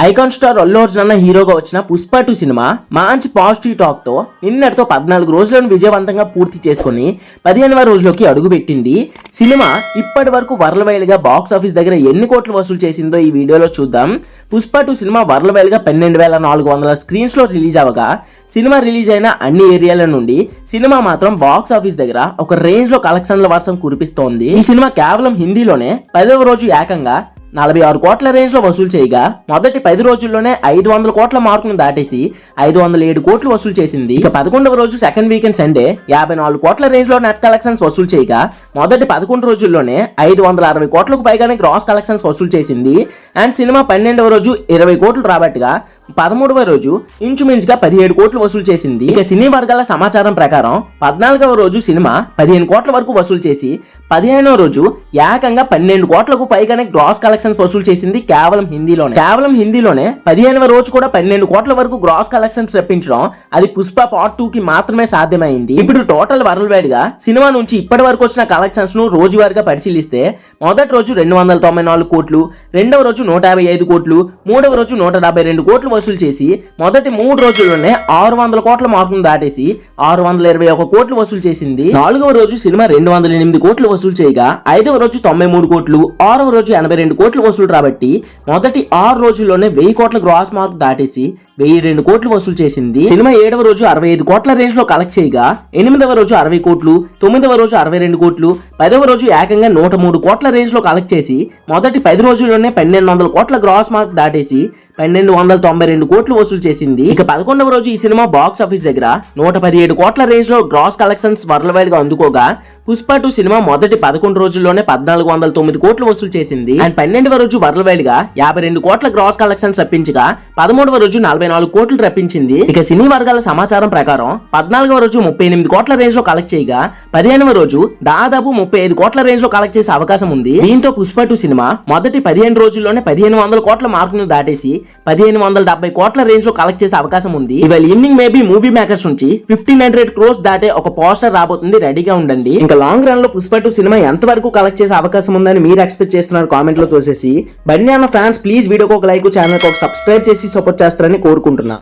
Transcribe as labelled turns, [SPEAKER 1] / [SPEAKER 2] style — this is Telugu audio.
[SPEAKER 1] ఐకాన్ స్టార్ అల్లు అర్జున్ అన్న హీరోగా వచ్చిన పుష్ప 2 సినిమా మంచి పాజిటివ్ టాక్ తో నిన్నటితో 14 రోజులను విజయవంతంగా పూర్తి చేసుకుని 15వ రోజులోకి అడుగుపెట్టింది. సినిమా ఇప్పటి వరకు వరల్డ్ వైడ్ గా బాక్స్ ఆఫీస్ దగ్గర ఎన్ని కోట్లు వసూలు చేసిందో ఈ వీడియోలో చూద్దాం. పుష్ప 2 సినిమా వరల్డ్ వైడ్ గా 12,400 స్క్రీన్స్ లో రిలీజ్ అవగా సినిమా రిలీజ్ అయిన అన్ని ఏరియాల నుండి సినిమా మాత్రం బాక్స్ ఆఫీస్ దగ్గర ఒక రేంజ్ లో కలెక్షన్ల వర్షం కురిపిస్తోంది. ఈ సినిమా కేవలం హిందీలోనే 10వ రోజు ఏకంగా 46 కోట్ల రేంజ్ లో వసూలు చేయగా మొదటి 10 రోజుల్లోనే 500 కోట్ల మార్కును దాటేసి 507 కోట్లు వసూలు చేసింది. ఇక 11వ రోజు సెకండ్ వీకెండ్ సండే 54 కోట్ల రేంజ్ లో నెట్ కలెక్షన్స్ వసూలు చేయగా మొదటి 11 రోజుల్లోనే 560 కోట్లకు పైగానే గ్రాస్ కలెక్షన్స్ వసూలు చేసింది. అండ్ సినిమా 12వ రోజు 20 కోట్లు రాబట్టుగా 13వ రోజు ఇంచుమించుగా 17 కోట్లు వసూలు చేసింది. ఇక సినీ వర్గాల సమాచారం ప్రకారం 14వ రోజు సినిమా 15 కోట్ల వరకు వసూలు చేసి 15వ రోజు ఏకంగా 12 కోట్లకు పైగానే గ్రాస్ కలెక్షన్స్ వసూలు చేసింది కేవలం హిందీలోనే 15వ రోజు కూడా 12 కోట్ల వరకు గ్రాస్ కలెక్షన్స్ రప్పించడం అది పుష్ప పార్ట్ 2 కి మాత్రమే సాధ్యమైంది. ఇప్పుడు టోటల్ వరల్డ్ వైడ్ గా సినిమా నుంచి ఇప్పటి వరకు వచ్చిన కలెక్షన్స్ ను రోజువారీగా పరిశీలిస్తే మొదటి రోజు 294 కోట్లు, రెండవ రోజు 155 కోట్లు, మూడవ రోజు 172 కోట్లు వసూలు చేసి మొదటి 3 రోజుల్లోనే 600 కోట్ల మార్కును దాటేసి 621 కోట్లు వసూలు చేసింది. 4వ రోజు సినిమా 208 కోట్లు వసూలు చేయగా 5వ రోజు 93 కోట్లు, 6వ రోజు 82 కోట్లు వసూలు రాబట్టి మొదటి 6 రోజుల్లోనే 1000 కోట్ల గ్రాస్ మార్క్ దాటేసి 1002 కోట్లు వసూలు చేసింది. సినిమా 7వ రోజు 65 కోట్ల రేంజ్ లో కలెక్ట్ చేయగా 8వ రోజు 60 కోట్లు, 9వ రోజు 62 కోట్లు, 10వ రోజు ఏకంగా 103 కోట్ల రేంజ్ లో కలెక్ట్ చేసి మొదటి 10 రోజుల్లోనే 1200 కోట్ల గ్రాస్ మార్క్ దాటేసి 1292 కోట్లు వసూలు చేసింది. ఇక 11వ రోజు ఈ సినిమా బాక్స్ ఆఫీస్ దగ్గర 117 కోట్ల రేంజ్ లో గ్రాస్ కలెక్షన్స్ వరల్డ్ వైడ్ గా అందుకోగా పుష్ప 2 సినిమా మొదటి 11 రోజుల్లోనే 1409 కోట్లు వసూలు చేసింది. అండ్ 12వ రోజు వరల్డ్ వైడ్ గా 52 కోట్ల గ్రాస్ కలెక్షన్స్ రప్పించగా 13వ రోజు 44 కోట్లు రప్పించింది. ఇక సినీ వర్గాల సమాచారం ప్రకారం 14వ రోజు 38 కోట్ల రేంజ్ లో కలెక్ట్ చేయగా 15వ రోజు దాదాపు 35 కోట్ల రేంజ్ లో కలెక్ట్ చేసే అవకాశం ఉంది. దీంతో పుష్ప 2 సినిమా మొదటి 15 రోజుల్లోనే 1500 కోట్ల మార్కును దాటేసి 1570 కోట్ల రేంజ్ లో కలెక్ట్ చేసే అవకాశం ఉంది. ఇవాళ ఈవినింగ్ మేబీ మూవీ మేకర్స్ నుంచి 1500 క్రోర్స్ దాటే ఒక పోస్టర్ రాబోతుంది, రెడీగా ఉండండి. ఇంకా లాంగ్ రన్ లో పుష్ప 2 సినిమా ఎంత వరకు కలెక్ట్ చేసే అవకాశం ఉందని మీరు ఎక్స్పెక్ట్ చేస్తున్నారు కామెంట్ లో తోసేసి. బన్నీ అన్న ఫ్యాన్స్ ప్లీజ్ వీడియోకి ఒక లైక్, ఛానల్ కి ఒక సబ్స్క్రైబ్ చేసి సపోర్ట్ చేస్తారని కోరుకుంటున్నా.